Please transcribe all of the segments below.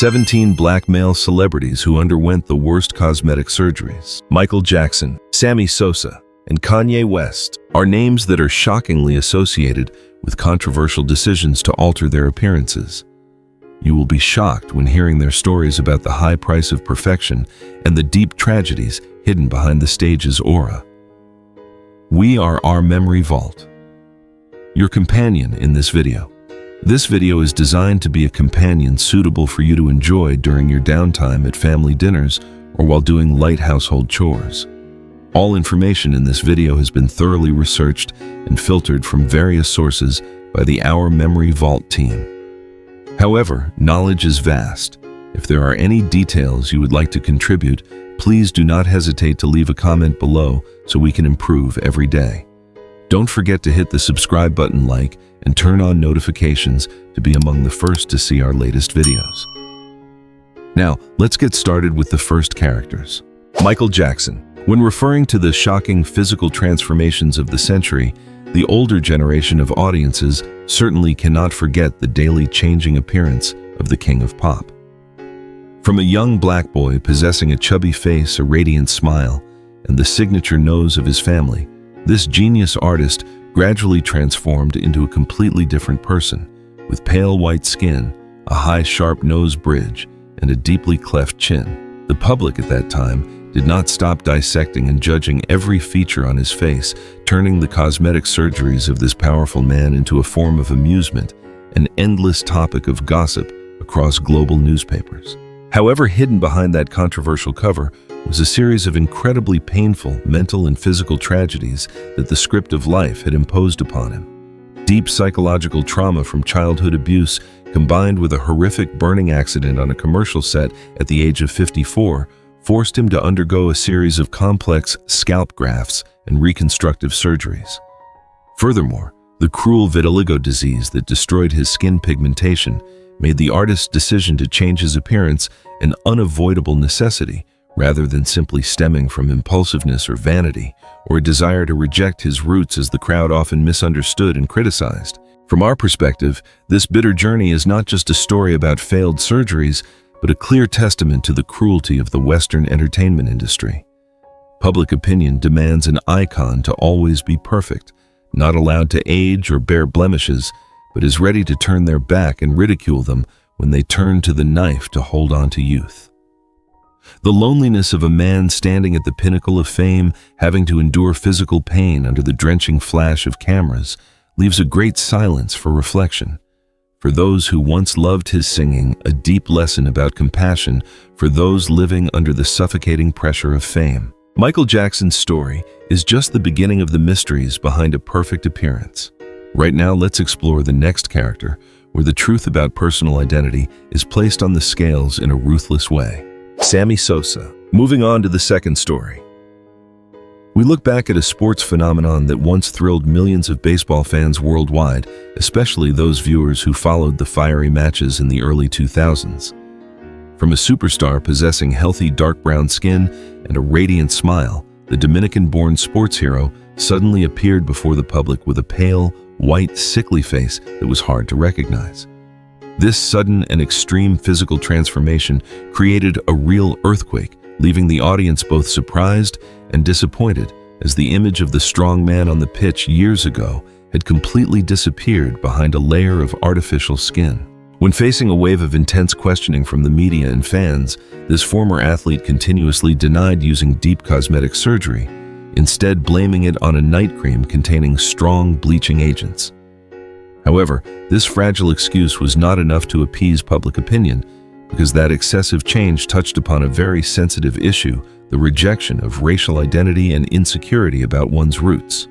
17 black male celebrities who underwent the worst cosmetic surgeries. Michael Jackson, Sammy Sosa, and Kanye West are names that are shockingly associated with controversial decisions to alter their appearances. You will be shocked when hearing their stories about the high price of perfection and the deep tragedies hidden behind the stage's aura. We are our memory vault, your companion in this video. This video is designed to be a companion suitable for you to enjoy during your downtime at family dinners or while doing light household chores. All information in this video has been thoroughly researched and filtered from various sources by the Our Memory Vault team. However, knowledge is vast. If there are any details you would like to contribute, please do not hesitate to leave a comment below so we can improve every day. Don't forget to hit the subscribe button, like, and turn on notifications to be among the first to see our latest videos. Now, let's get started with the first characters. Michael Jackson. When referring to the shocking physical transformations of the century, the older generation of audiences certainly cannot forget the daily changing appearance of the King of Pop. From a young black boy possessing a chubby face, a radiant smile, and the signature nose of his family, this genius artist gradually transformed into a completely different person, with pale white skin, a high sharp nose bridge, and a deeply cleft chin. The public at that time did not stop dissecting and judging every feature on his face, turning the cosmetic surgeries of this powerful man into a form of amusement, an endless topic of gossip across global newspapers. However, hidden behind that controversial cover was a series of incredibly painful mental and physical tragedies that the script of life had imposed upon him. Deep psychological trauma from childhood abuse, combined with a horrific burning accident on a commercial set at the age of 54, forced him to undergo a series of complex scalp grafts and reconstructive surgeries. Furthermore, the cruel vitiligo disease that destroyed his skin pigmentation made the artist's decision to change his appearance an unavoidable necessity, rather than simply stemming from impulsiveness or vanity, or a desire to reject his roots as the crowd often misunderstood and criticized. From our perspective, this bitter journey is not just a story about failed surgeries, but a clear testament to the cruelty of the Western entertainment industry. Public opinion demands an icon to always be perfect, not allowed to age or bear blemishes, but is ready to turn their back and ridicule them when they turn to the knife to hold on to youth. The loneliness of a man standing at the pinnacle of fame, having to endure physical pain under the drenching flash of cameras, leaves a great silence for reflection. For those who once loved his singing, a deep lesson about compassion for those living under the suffocating pressure of fame. Michael Jackson's story is just the beginning of the mysteries behind a perfect appearance. Right now, let's explore the next character, where the truth about personal identity is placed on the scales in a ruthless way. Sammy Sosa. Moving on to the second story. We look back at a sports phenomenon that once thrilled millions of baseball fans worldwide, especially those viewers who followed the fiery matches in the early 2000s. From a superstar possessing healthy dark brown skin and a radiant smile, the Dominican-born sports hero suddenly appeared before the public with a pale, white, sickly face that was hard to recognize. This sudden and extreme physical transformation created a real earthquake, leaving the audience both surprised and disappointed, as the image of the strong man on the pitch years ago had completely disappeared behind a layer of artificial skin. When facing a wave of intense questioning from the media and fans, this former athlete continuously denied using deep cosmetic surgery, instead blaming it on a night cream containing strong bleaching agents. However, this fragile excuse was not enough to appease public opinion, because that excessive change touched upon a very sensitive issue, the rejection of racial identity and insecurity about one's roots.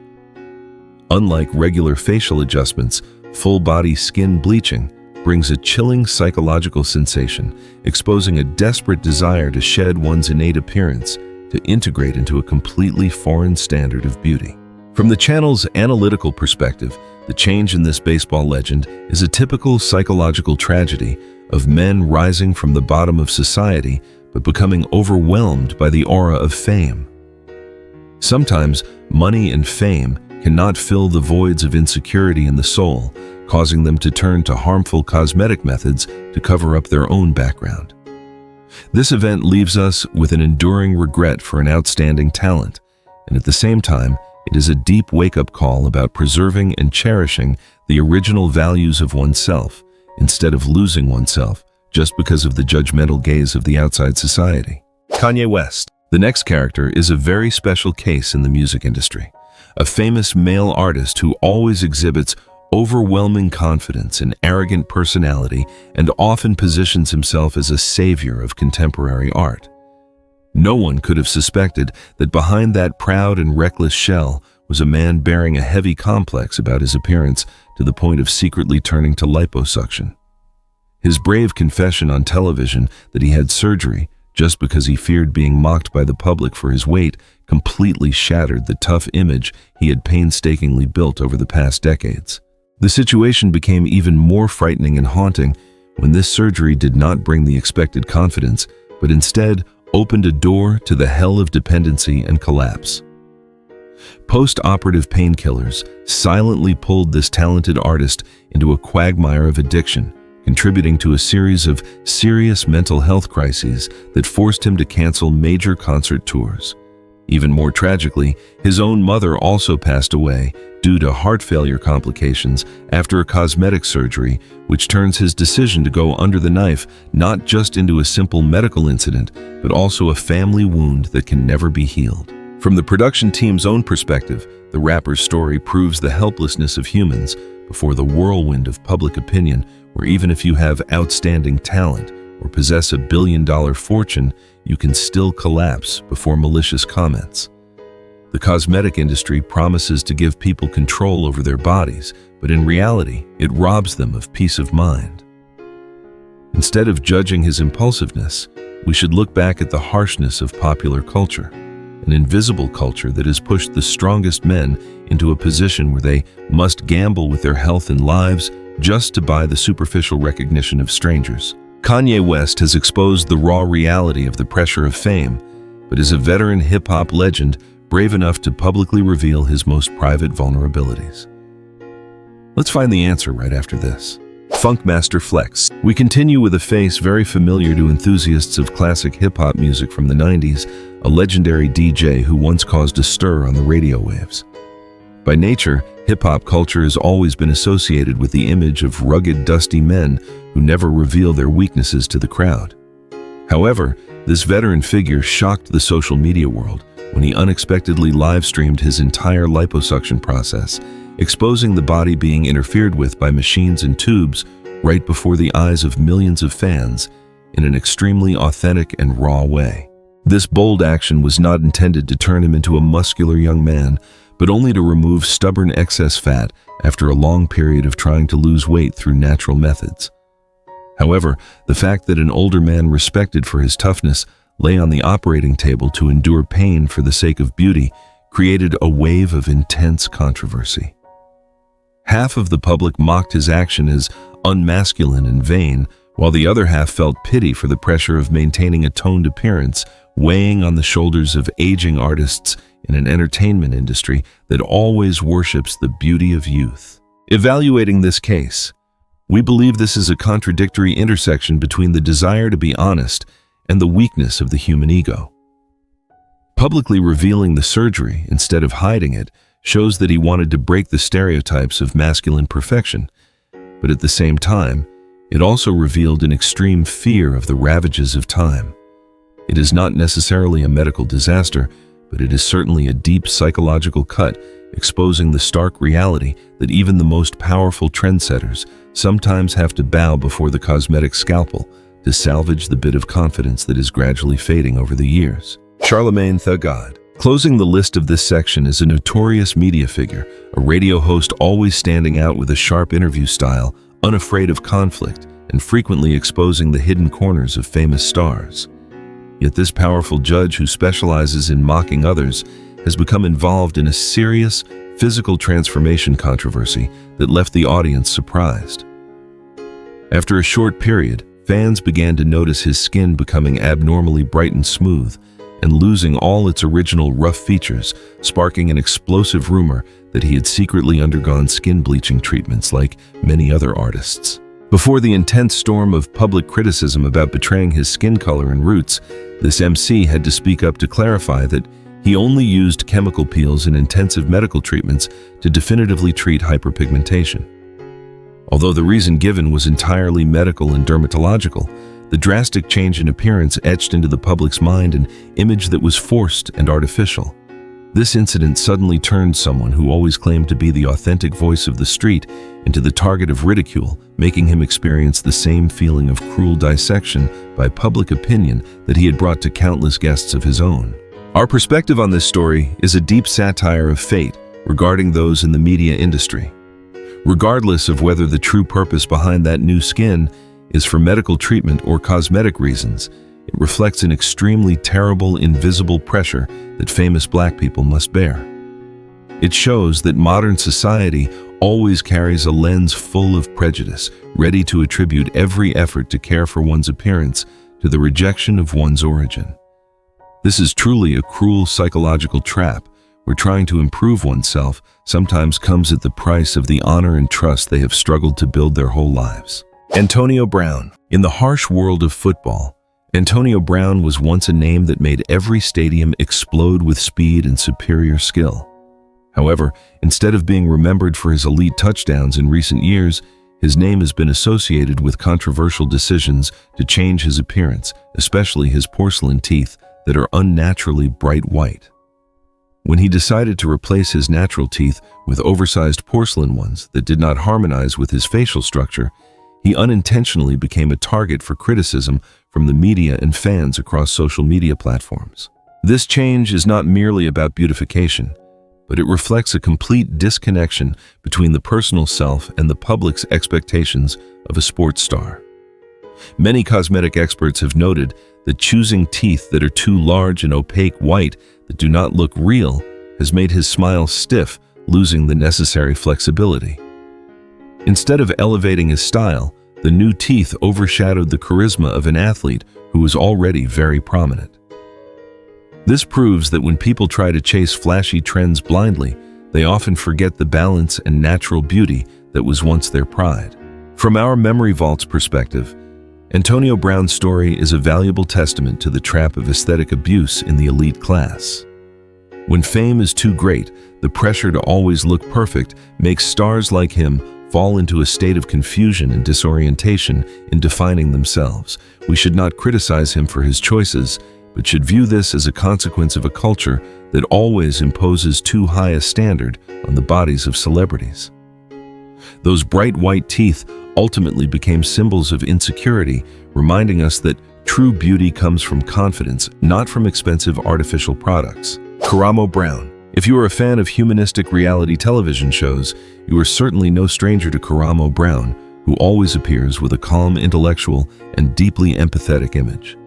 Unlike regular facial adjustments, full-body skin bleaching brings a chilling psychological sensation, exposing a desperate desire to shed one's innate appearance, to integrate into a completely foreign standard of beauty. From the channel's analytical perspective, the change in this baseball legend is a typical psychological tragedy of men rising from the bottom of society but becoming overwhelmed by the aura of fame. Sometimes money and fame cannot fill the voids of insecurity in the soul, causing them to turn to harmful cosmetic methods to cover up their own background. This event leaves us with an enduring regret for an outstanding talent, and at the same time, it is a deep wake-up call about preserving and cherishing the original values of oneself, instead of losing oneself just because of the judgmental gaze of the outside society. Kanye West. The next character is a very special case in the music industry. A famous male artist who always exhibits overwhelming confidence and arrogant personality and often positions himself as a savior of contemporary art. No one could have suspected that behind that proud and reckless shell was a man bearing a heavy complex about his appearance to the point of secretly turning to liposuction. His brave confession on television that he had surgery just because he feared being mocked by the public for his weight completely shattered the tough image he had painstakingly built over the past decades. The situation became even more frightening and haunting when this surgery did not bring the expected confidence, but instead opened a door to the hell of dependency and collapse. Post-operative painkillers silently pulled this talented artist into a quagmire of addiction, contributing to a series of serious mental health crises that forced him to cancel major concert tours. Even more tragically, his own mother also passed away due to heart failure complications after a cosmetic surgery, which turns his decision to go under the knife not just into a simple medical incident, but also a family wound that can never be healed. From the production team's own perspective, the rapper's story proves the helplessness of humans before the whirlwind of public opinion, where even if you have outstanding talent or possess $1 billion fortune, you can still collapse before malicious comments. The cosmetic industry promises to give people control over their bodies, but in reality, it robs them of peace of mind. Instead of judging his impulsiveness, we should look back at the harshness of popular culture, an invisible culture that has pushed the strongest men into a position where they must gamble with their health and lives just to buy the superficial recognition of strangers. Kanye West has exposed the raw reality of the pressure of fame, but is a veteran hip-hop legend brave enough to publicly reveal his most private vulnerabilities. Let's find the answer right after this. Funkmaster Flex. We continue with a face very familiar to enthusiasts of classic hip-hop music from the 90s, a legendary DJ who once caused a stir on the radio waves. By nature, hip-hop culture has always been associated with the image of rugged, dusty men who never reveal their weaknesses to the crowd. However, this veteran figure shocked the social media world when he unexpectedly live-streamed his entire liposuction process, exposing the body being interfered with by machines and tubes right before the eyes of millions of fans in an extremely authentic and raw way. This bold action was not intended to turn him into a muscular young man, but only to remove stubborn excess fat after a long period of trying to lose weight through natural methods. However, the fact that an older man respected for his toughness lay on the operating table to endure pain for the sake of beauty created a wave of intense controversy. Half of the public mocked his action as unmasculine and vain, while the other half felt pity for the pressure of maintaining a toned appearance, weighing on the shoulders of aging artists in an entertainment industry that always worships the beauty of youth. Evaluating this case, we believe this is a contradictory intersection between the desire to be honest and the weakness of the human ego. Publicly revealing the surgery instead of hiding it shows that he wanted to break the stereotypes of masculine perfection, but at the same time, it also revealed an extreme fear of the ravages of time. It is not necessarily a medical disaster, but it is certainly a deep psychological cut, exposing the stark reality that even the most powerful trendsetters sometimes have to bow before the cosmetic scalpel to salvage the bit of confidence that is gradually fading over the years. Charlemagne the God. Closing the list of this section is a notorious media figure, a radio host always standing out with a sharp interview style, unafraid of conflict, and frequently exposing the hidden corners of famous stars. Yet this powerful judge who specializes in mocking others has become involved in a serious physical transformation controversy that left the audience surprised. After a short period, fans began to notice his skin becoming abnormally bright and smooth, and losing all its original rough features, sparking an explosive rumor that he had secretly undergone skin bleaching treatments like many other artists. Before the intense storm of public criticism about betraying his skin color and roots, this MC had to speak up to clarify that he only used chemical peels and intensive medical treatments to definitively treat hyperpigmentation. Although the reason given was entirely medical and dermatological, the drastic change in appearance etched into the public's mind an image that was forced and artificial. This incident suddenly turned someone who always claimed to be the authentic voice of the street into the target of ridicule, making him experience the same feeling of cruel dissection by public opinion that he had brought to countless guests of his own. Our perspective on this story is a deep satire of fate regarding those in the media industry. Regardless of whether the true purpose behind that new skin is for medical treatment or cosmetic reasons, it reflects an extremely terrible, invisible pressure that famous Black people must bear. It shows that modern society always carries a lens full of prejudice, ready to attribute every effort to care for one's appearance to the rejection of one's origin. This is truly a cruel psychological trap where trying to improve oneself sometimes comes at the price of the honor and trust they have struggled to build their whole lives. Antonio Brown. In the harsh world of football, Antonio Brown was once a name that made every stadium explode with speed and superior skill. However, instead of being remembered for his elite touchdowns in recent years, his name has been associated with controversial decisions to change his appearance, especially his porcelain teeth that are unnaturally bright white. When he decided to replace his natural teeth with oversized porcelain ones that did not harmonize with his facial structure, he unintentionally became a target for criticism from the media and fans across social media platforms. This change is not merely about beautification, but it reflects a complete disconnection between the personal self and the public's expectations of a sports star. Many cosmetic experts have noted that choosing teeth that are too large and opaque white that do not look real has made his smile stiff, losing the necessary flexibility. Instead of elevating his style, the new teeth overshadowed the charisma of an athlete who was already very prominent. This proves that when people try to chase flashy trends blindly, they often forget the balance and natural beauty that was once their pride. From our Memory Vault's perspective, Antonio Brown's story is a valuable testament to the trap of aesthetic abuse in the elite class. When fame is too great, the pressure to always look perfect makes stars like him fall into a state of confusion and disorientation in defining themselves. We should not criticize him for his choices, but should view this as a consequence of a culture that always imposes too high a standard on the bodies of celebrities. Those bright white teeth ultimately became symbols of insecurity, reminding us that true beauty comes from confidence, not from expensive artificial products. Karamo Brown. If you are a fan of humanistic reality television shows, you are certainly no stranger to Karamo Brown, who always appears with a calm, intellectual, and deeply empathetic image.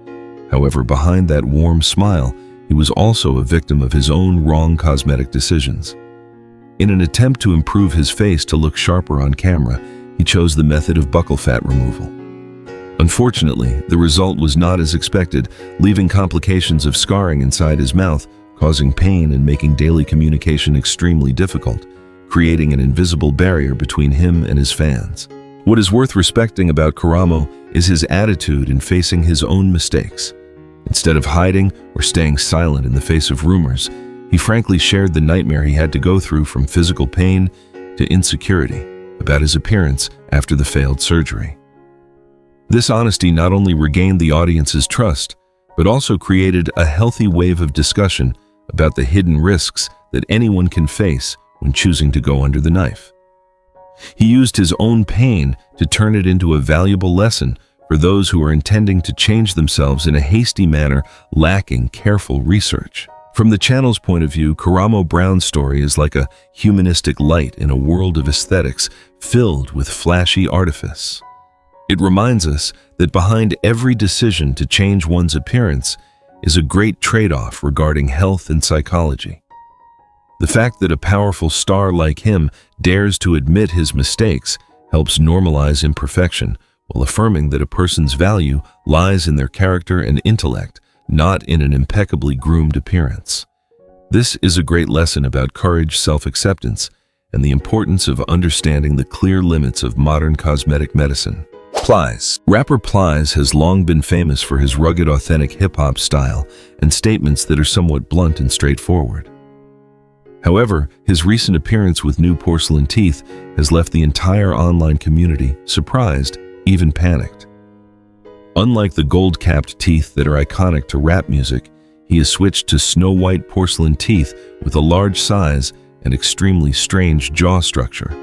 However, behind that warm smile, he was also a victim of his own wrong cosmetic decisions. In an attempt to improve his face to look sharper on camera, he chose the method of buccal fat removal. Unfortunately, the result was not as expected, leaving complications of scarring inside his mouth, causing pain and making daily communication extremely difficult, creating an invisible barrier between him and his fans. What is worth respecting about Karamo is his attitude in facing his own mistakes. Instead of hiding or staying silent in the face of rumors, he frankly shared the nightmare he had to go through, from physical pain to insecurity about his appearance after the failed surgery. This honesty not only regained the audience's trust, but also created a healthy wave of discussion about the hidden risks that anyone can face when choosing to go under the knife. He used his own pain to turn it into a valuable lesson for those who are intending to change themselves in a hasty manner, lacking careful research. From the channel's point of view, Karamo Brown's story is like a humanistic light in a world of aesthetics filled with flashy artifice. It reminds us that behind every decision to change one's appearance is a great trade-off regarding health and psychology. The fact that a powerful star like him dares to admit his mistakes helps normalize imperfection, while affirming that a person's value lies in their character and intellect, not in an impeccably groomed appearance. This is a great lesson about courage, self-acceptance, and the importance of understanding the clear limits of modern cosmetic medicine. Plies. Rapper Plies has long been famous for his rugged, authentic hip-hop style and statements that are somewhat blunt and straightforward. However, his recent appearance with new porcelain teeth has left the entire online community surprised, even panicked. Unlike the gold-capped teeth that are iconic to rap music, he has switched to snow-white porcelain teeth with a large size and extremely strange jaw structure.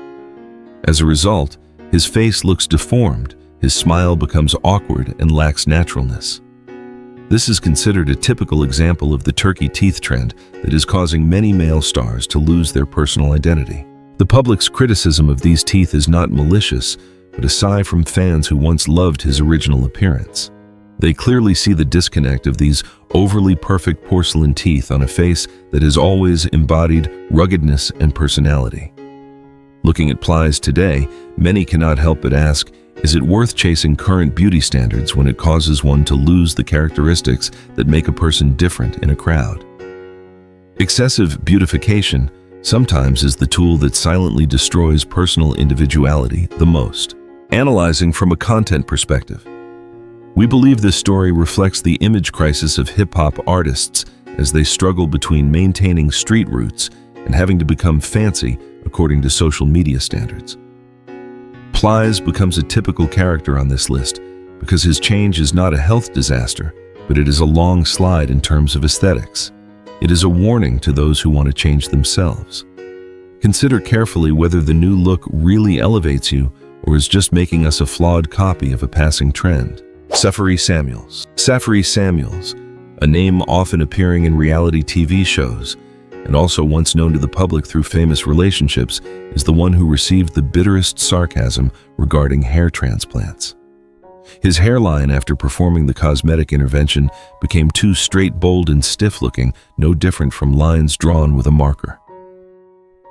As a result, his face looks deformed, his smile becomes awkward and lacks naturalness. This is considered a typical example of the turkey teeth trend that is causing many male stars to lose their personal identity. The public's criticism of these teeth is not malicious, but a sigh from fans who once loved his original appearance. They clearly see the disconnect of these overly perfect porcelain teeth on a face that has always embodied ruggedness and personality. Looking at Plies today, many cannot help but ask, is it worth chasing current beauty standards when it causes one to lose the characteristics that make a person different in a crowd? Excessive beautification sometimes is the tool that silently destroys personal individuality the most. Analyzing from a content perspective, we believe this story reflects the image crisis of hip-hop artists as they struggle between maintaining street roots and having to become fancy according to social media standards. Plies becomes a typical character on this list because his change is not a health disaster, but it is a long slide in terms of aesthetics. It is a warning to those who want to change themselves. Consider carefully whether the new look really elevates you or is just making us a flawed copy of a passing trend. Safari Samuels. Safari Samuels, a name often appearing in reality TV shows, and also once known to the public through famous relationships, is the one who received the bitterest sarcasm regarding hair transplants. His hairline after performing the cosmetic intervention became too straight, bold, and stiff-looking, no different from lines drawn with a marker.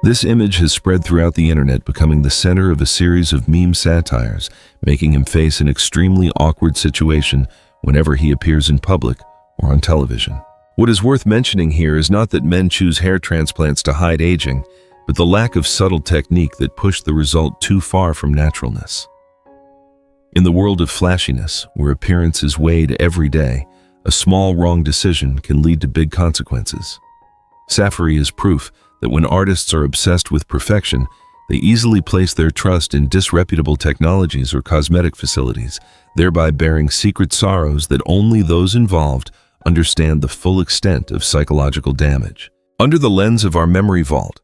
This image has spread throughout the internet, becoming the center of a series of meme satires, making him face an extremely awkward situation whenever he appears in public or on television. What is worth mentioning here is not that men choose hair transplants to hide aging, but the lack of subtle technique that pushed the result too far from naturalness. In the world of flashiness, where appearance is weighed every day, a small wrong decision can lead to big consequences. Safari is proof that when artists are obsessed with perfection, they easily place their trust in disreputable technologies or cosmetic facilities, thereby bearing secret sorrows that only those involved understand the full extent of psychological damage. Under the lens of our memory vault,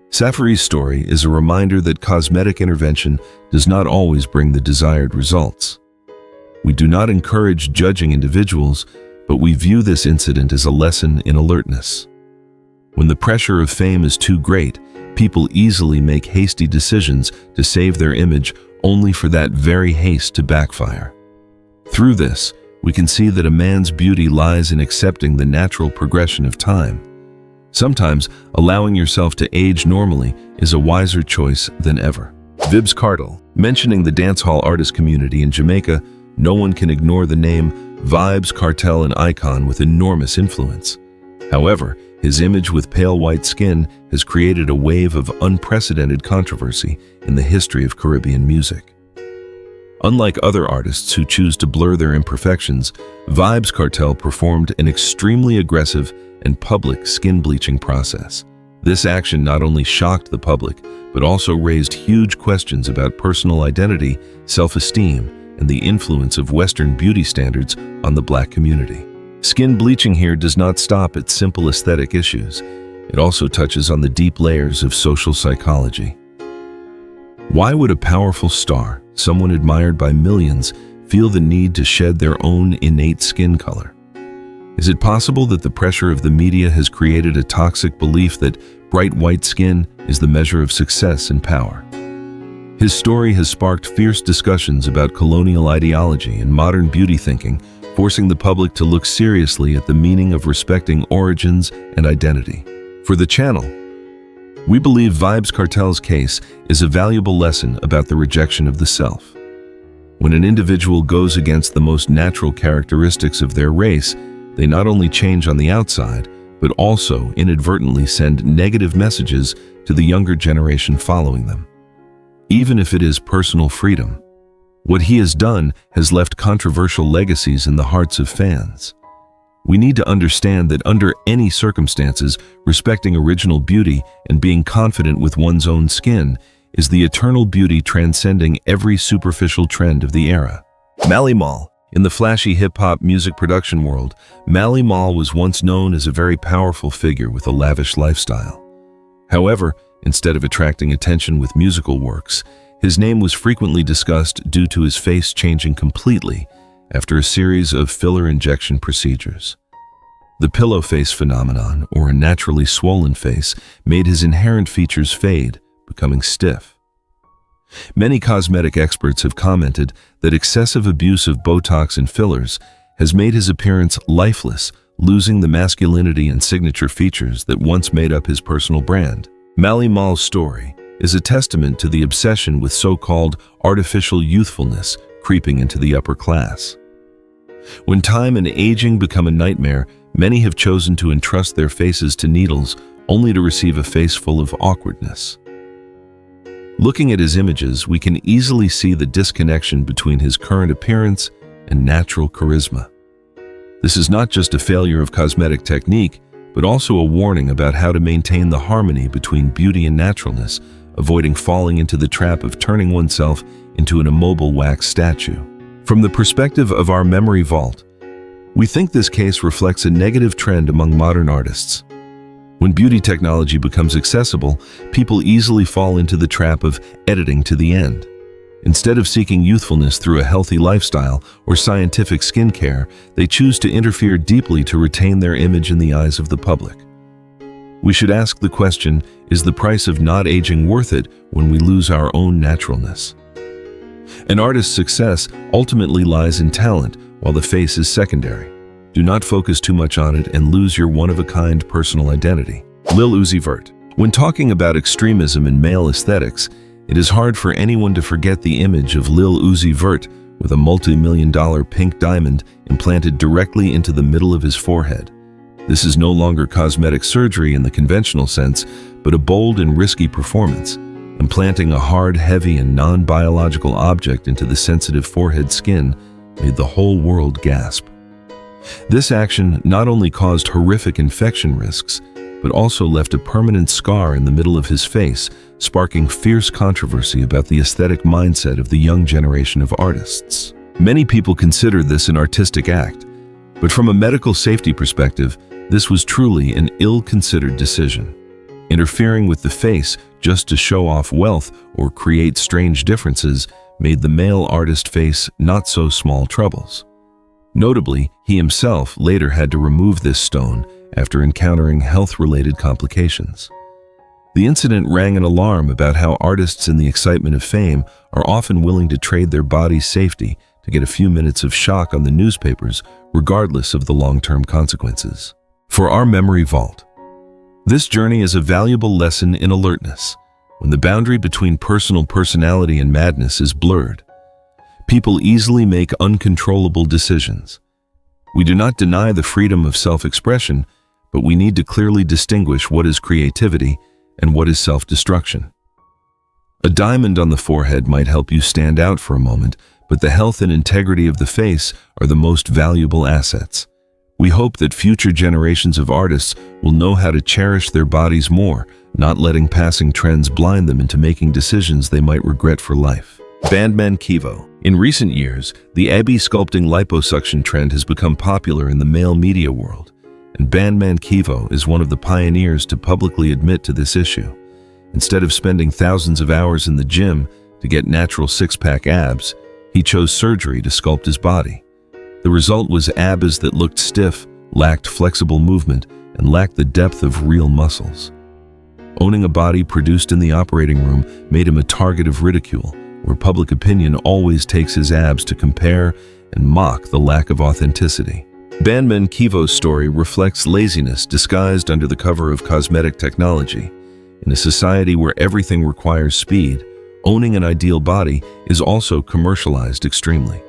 Safari's story is a reminder that cosmetic intervention does not always bring the desired results. We do not encourage judging individuals, but we view this incident as a lesson in alertness. When the pressure of fame is too great, people easily make hasty decisions to save their image only for that very haste to backfire. Through this, we can see that a man's beauty lies in accepting the natural progression of time. Sometimes, allowing yourself to age normally is a wiser choice than ever. Vybz Kartel. Mentioning the dancehall artist community in Jamaica, no one can ignore the name Vybz Kartel, an icon with enormous influence. However, his image with pale white skin has created a wave of unprecedented controversy in the history of Caribbean music. Unlike other artists who choose to blur their imperfections, Vybz Kartel performed an extremely aggressive and public skin bleaching process. This action not only shocked the public, but also raised huge questions about personal identity, self-esteem, and the influence of Western beauty standards on the Black community. Skin bleaching here does not stop at simple aesthetic issues. It also touches on the deep layers of social psychology. Why would a powerful star, someone admired by millions, feel the need to shed their own innate skin color? Is it possible that the pressure of the media has created a toxic belief that bright white skin is the measure of success and power? His story has sparked fierce discussions about colonial ideology and modern beauty thinking, forcing the public to look seriously at the meaning of respecting origins and identity. For the channel, we believe Vybz Kartel's case is a valuable lesson about the rejection of the self. When an individual goes against the most natural characteristics of their race, they not only change on the outside, but also inadvertently send negative messages to the younger generation following them. Even if it is personal freedom, what he has done has left controversial legacies in the hearts of fans. We need to understand that under any circumstances, respecting original beauty and being confident with one's own skin is the eternal beauty transcending every superficial trend of the era. Mally Mall. In the flashy hip-hop music production world, Mally Mall was once known as a very powerful figure with a lavish lifestyle. However, instead of attracting attention with musical works, his name was frequently discussed due to his face changing completely after a series of filler injection procedures. The pillow face phenomenon, or a naturally swollen face, made his inherent features fade, becoming stiff. Many cosmetic experts have commented that excessive abuse of Botox and fillers has made his appearance lifeless, losing the masculinity and signature features that once made up his personal brand. Mally Mall's story is a testament to the obsession with so-called artificial youthfulness creeping into the upper class. When time and aging become a nightmare, many have chosen to entrust their faces to needles only to receive a face full of awkwardness. Looking at his images, we can easily see the disconnection between his current appearance and natural charisma. This is not just a failure of cosmetic technique, but also a warning about how to maintain the harmony between beauty and naturalness, avoiding falling into the trap of turning oneself into an immobile wax statue. From the perspective of our memory vault, we think this case reflects a negative trend among modern artists. When beauty technology becomes accessible, people easily fall into the trap of editing to the end. Instead of seeking youthfulness through a healthy lifestyle or scientific skincare, they choose to interfere deeply to retain their image in the eyes of the public. We should ask the question, is the price of not aging worth it when we lose our own naturalness? An artist's success ultimately lies in talent, while the face is secondary. Do not focus too much on it and lose your one-of-a-kind personal identity. Lil Uzi Vert. When talking about extremism in male aesthetics, it is hard for anyone to forget the image of Lil Uzi Vert with a multi-million-dollar pink diamond implanted directly into the middle of his forehead. This is no longer cosmetic surgery in the conventional sense, but a bold and risky performance. Implanting a hard, heavy, and non-biological object into the sensitive forehead skin made the whole world gasp. This action not only caused horrific infection risks, but also left a permanent scar in the middle of his face, sparking fierce controversy about the aesthetic mindset of the young generation of artists. Many people consider this an artistic act, but from a medical safety perspective, this was truly an ill-considered decision. Interfering with the face just to show off wealth or create strange differences made the male artist face not so small troubles. Notably, he himself later had to remove this stone after encountering health-related complications. The incident rang an alarm about how artists in the excitement of fame are often willing to trade their body's safety to get a few minutes of shock on the newspapers, regardless of the long-term consequences. For our memory vault, this journey is a valuable lesson in alertness. When the boundary between personal personality and madness is blurred, people easily make uncontrollable decisions. We do not deny the freedom of self-expression, but we need to clearly distinguish what is creativity and what is self-destruction. A diamond on the forehead might help you stand out for a moment, but the health and integrity of the face are the most valuable assets. We hope that future generations of artists will know how to cherish their bodies more, not letting passing trends blind them into making decisions they might regret for life. Bandman Kivo. In recent years, the Abby sculpting liposuction trend has become popular in the male media world, and Bandman Kivo is one of the pioneers to publicly admit to this issue. Instead of spending thousands of hours in the gym to get natural six-pack abs, he chose surgery to sculpt his body. The result was abs that looked stiff, lacked flexible movement, and lacked the depth of real muscles. Owning a body produced in the operating room made him a target of ridicule, where public opinion always takes his abs to compare and mock the lack of authenticity. Bandman Kivo's story reflects laziness disguised under the cover of cosmetic technology. In a society where everything requires speed, Owning an ideal body is also commercialized extremely.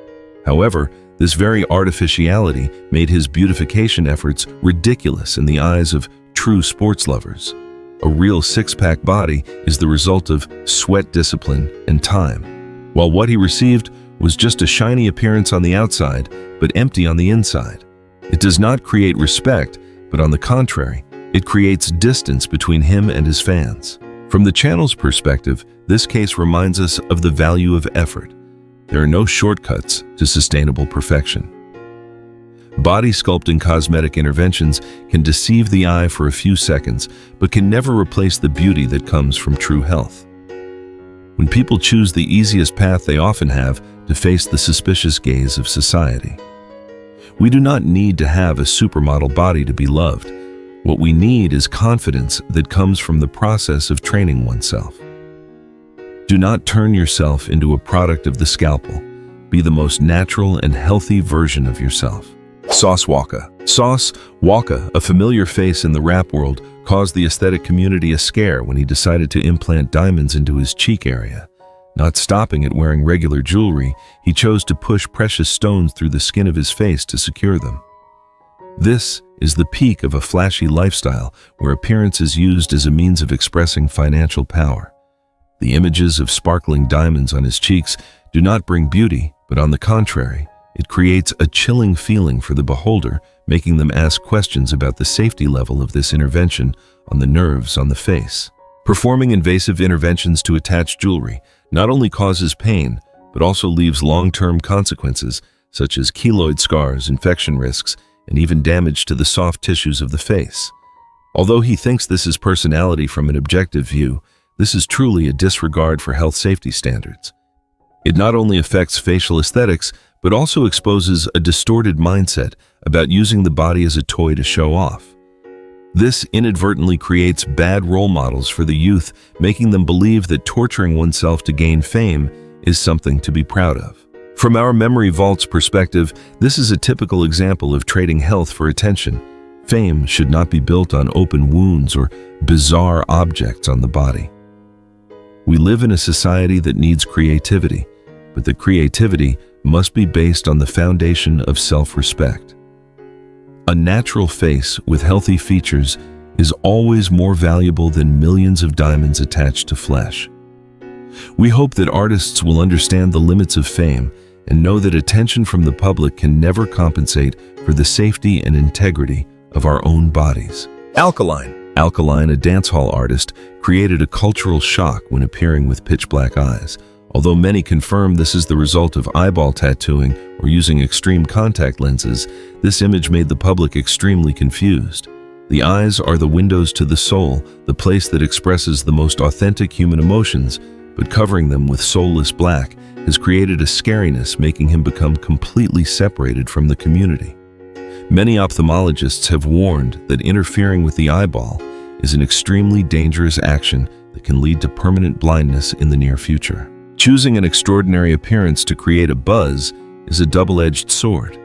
However, this very artificiality made his beautification efforts ridiculous in the eyes of true sports lovers. A real six-pack body is the result of sweat discipline and time, while what he received was just a shiny appearance on the outside, but empty on the inside. It does not create respect, but on the contrary, it creates distance between him and his fans. From the channel's perspective, this case reminds us of the value of effort. There are no shortcuts to sustainable perfection. Body sculpting cosmetic interventions can deceive the eye for a few seconds, but can never replace the beauty that comes from true health. When people choose the easiest path, they often have to face the suspicious gaze of society. We do not need to have a supermodel body to be loved. What we need is confidence that comes from the process of training oneself. Do not turn yourself into a product of the scalpel. Be the most natural and healthy version of yourself. Sauce Walka. Sauce Walka, a familiar face in the rap world, caused the aesthetic community a scare when he decided to implant diamonds into his cheek area. Not stopping at wearing regular jewelry, he chose to push precious stones through the skin of his face to secure them. This is the peak of a flashy lifestyle where appearance is used as a means of expressing financial power. The images of sparkling diamonds on his cheeks do not bring beauty, but on the contrary, it creates a chilling feeling for the beholder, making them ask questions about the safety level of this intervention on the nerves on the face. Performing invasive interventions to attach jewelry not only causes pain, but also leaves long-term consequences such as keloid scars, infection risks, and even damage to the soft tissues of the face. Although he thinks this is personality from an objective view, this is truly a disregard for health safety standards. It not only affects facial aesthetics, but also exposes a distorted mindset about using the body as a toy to show off. This inadvertently creates bad role models for the youth, making them believe that torturing oneself to gain fame is something to be proud of. From our memory vault's perspective, this is a typical example of trading health for attention. Fame should not be built on open wounds or bizarre objects on the body. We live in a society that needs creativity, but the creativity must be based on the foundation of self-respect. A natural face with healthy features is always more valuable than millions of diamonds attached to flesh. We hope that artists will understand the limits of fame and know that attention from the public can never compensate for the safety and integrity of our own bodies. Alkaline, a dancehall artist, created a cultural shock when appearing with pitch-black eyes. Although many confirm this is the result of eyeball tattooing or using extreme contact lenses, this image made the public extremely confused. The eyes are the windows to the soul, the place that expresses the most authentic human emotions, but covering them with soulless black has created a scariness, making him become completely separated from the community. Many ophthalmologists have warned that interfering with the eyeball is an extremely dangerous action that can lead to permanent blindness in the near future. Choosing an extraordinary appearance to create a buzz is a double-edged sword.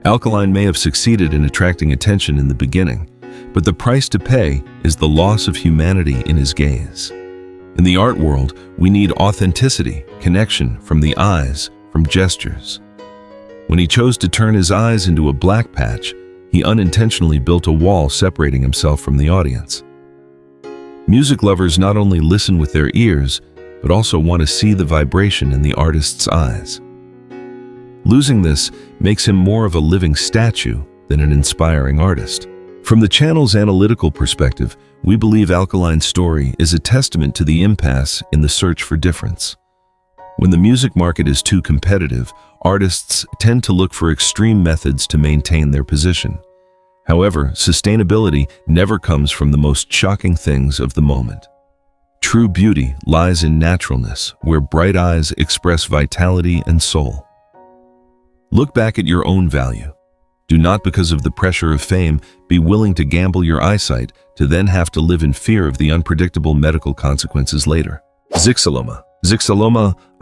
Alkaline may have succeeded in attracting attention in the beginning, but the price to pay is the loss of humanity in his gaze. In the art world, we need authenticity, connection from the eyes, from gestures. When he chose to turn his eyes into a black patch, he unintentionally built a wall separating himself from the audience. Music lovers not only listen with their ears, but also want to see the vibration in the artist's eyes. Losing this makes him more of a living statue than an inspiring artist. From the channel's analytical perspective, we believe Alkaline's story is a testament to the impasse in the search for difference. When the music market is too competitive, artists tend to look for extreme methods to maintain their position. However, sustainability never comes from the most shocking things of the moment. True beauty lies in naturalness, where bright eyes express vitality and soul. Look back at your own value. Do not, because of the pressure of fame, be willing to gamble your eyesight to then have to live in fear of the unpredictable medical consequences later. Zixaloma,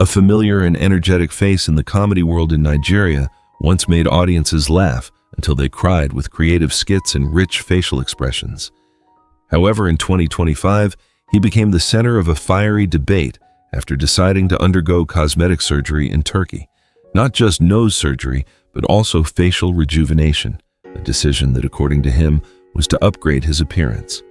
a familiar and energetic face in the comedy world in Nigeria, once made audiences laugh until they cried with creative skits and rich facial expressions. However, in 2025, he became the center of a fiery debate after deciding to undergo cosmetic surgery in Turkey. Not just nose surgery, but also facial rejuvenation, a decision that, according to him, was to upgrade his appearance.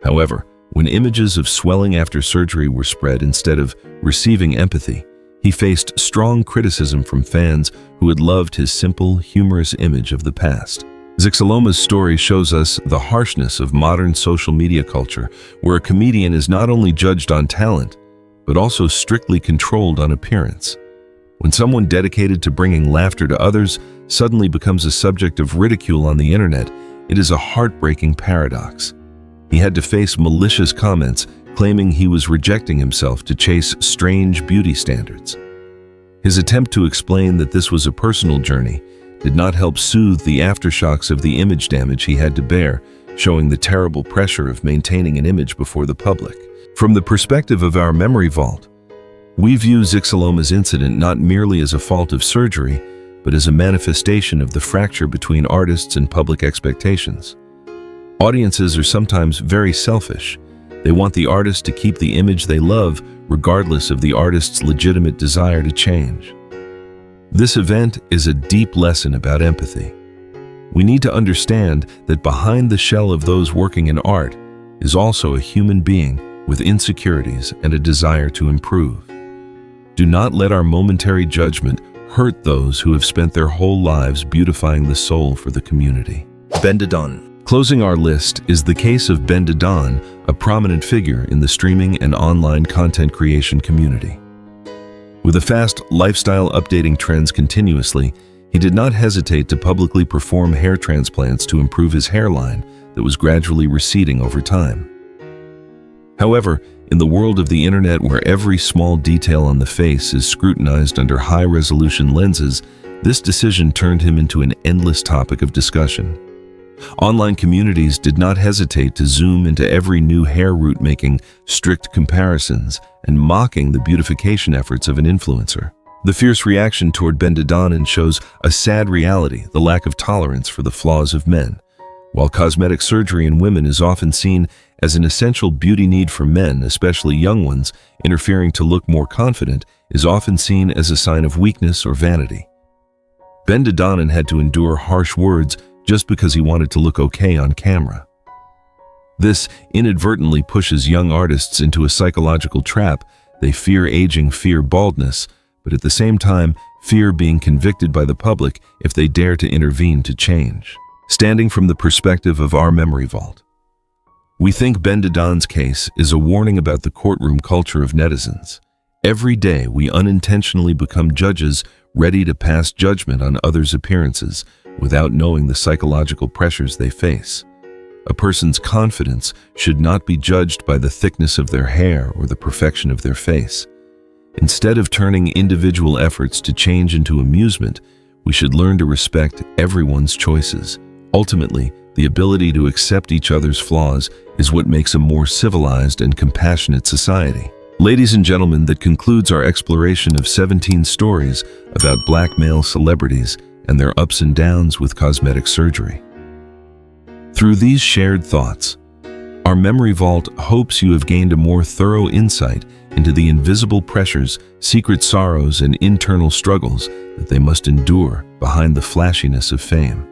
However, when images of swelling after surgery were spread instead of receiving empathy, he faced strong criticism from fans who had loved his simple, humorous image of the past. Zixaloma's story shows us the harshness of modern social media culture, where a comedian is not only judged on talent, but also strictly controlled on appearance. When someone dedicated to bringing laughter to others suddenly becomes a subject of ridicule on the internet, it is a heartbreaking paradox. He had to face malicious comments claiming he was rejecting himself to chase strange beauty standards. His attempt to explain that this was a personal journey did not help soothe the aftershocks of the image damage he had to bear, showing the terrible pressure of maintaining an image before the public. From the perspective of our memory vault, we view Zixaloma's incident not merely as a fault of surgery, but as a manifestation of the fracture between artists and public expectations. Audiences are sometimes very selfish. They want the artist to keep the image they love, regardless of the artist's legitimate desire to change. This event is a deep lesson about empathy. We need to understand that behind the shell of those working in art is also a human being with insecurities and a desire to improve. Do not let our momentary judgment hurt those who have spent their whole lives beautifying the soul for the community. Ben Didon. Closing our list is the case of Ben Didon, a prominent figure in the streaming and online content creation community. With a fast lifestyle updating trends continuously, he did not hesitate to publicly perform hair transplants to improve his hairline that was gradually receding over time. However, in the world of the internet, where every small detail on the face is scrutinized under high-resolution lenses, this decision turned him into an endless topic of discussion. Online communities did not hesitate to zoom into every new hair root, making strict comparisons and mocking the beautification efforts of an influencer. The fierce reaction toward Ben Didon shows a sad reality, the lack of tolerance for the flaws of men. While cosmetic surgery in women is often seen as an essential beauty need for men, especially young ones, interfering to look more confident is often seen as a sign of weakness or vanity. Ben Didon had to endure harsh words just because he wanted to look okay on camera. This inadvertently pushes young artists into a psychological trap. They fear aging, fear baldness, but at the same time fear being convicted by the public if they dare to intervene to change. Standing from the perspective of our memory vault, we think Ben Didon's case is a warning about the courtroom culture of netizens. Every day we unintentionally become judges ready to pass judgment on others' appearances without knowing the psychological pressures they face. A person's confidence should not be judged by the thickness of their hair or the perfection of their face. Instead of turning individual efforts to change into amusement, we should learn to respect everyone's choices. Ultimately, the ability to accept each other's flaws is what makes a more civilized and compassionate society. Ladies and gentlemen, that concludes our exploration of 17 stories about Black male celebrities and their ups and downs with cosmetic surgery. Through these shared thoughts, our memory vault hopes you have gained a more thorough insight into the invisible pressures, secret sorrows, and internal struggles that they must endure behind the flashiness of fame.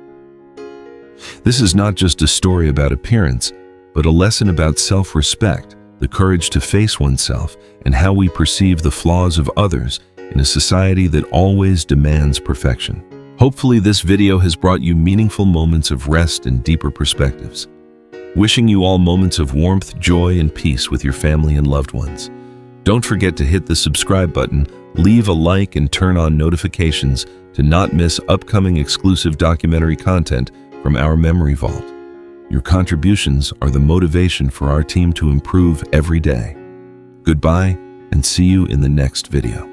This is not just a story about appearance, but a lesson about self-respect, the courage to face oneself, and how we perceive the flaws of others in a society that always demands perfection. Hopefully this video has brought you meaningful moments of rest and deeper perspectives. Wishing you all moments of warmth, joy, and peace with your family and loved ones. Don't forget to hit the subscribe button, leave a like, and turn on notifications to not miss upcoming exclusive documentary content from our memory vault. Your contributions are the motivation for our team to improve every day. Goodbye, and see you in the next video.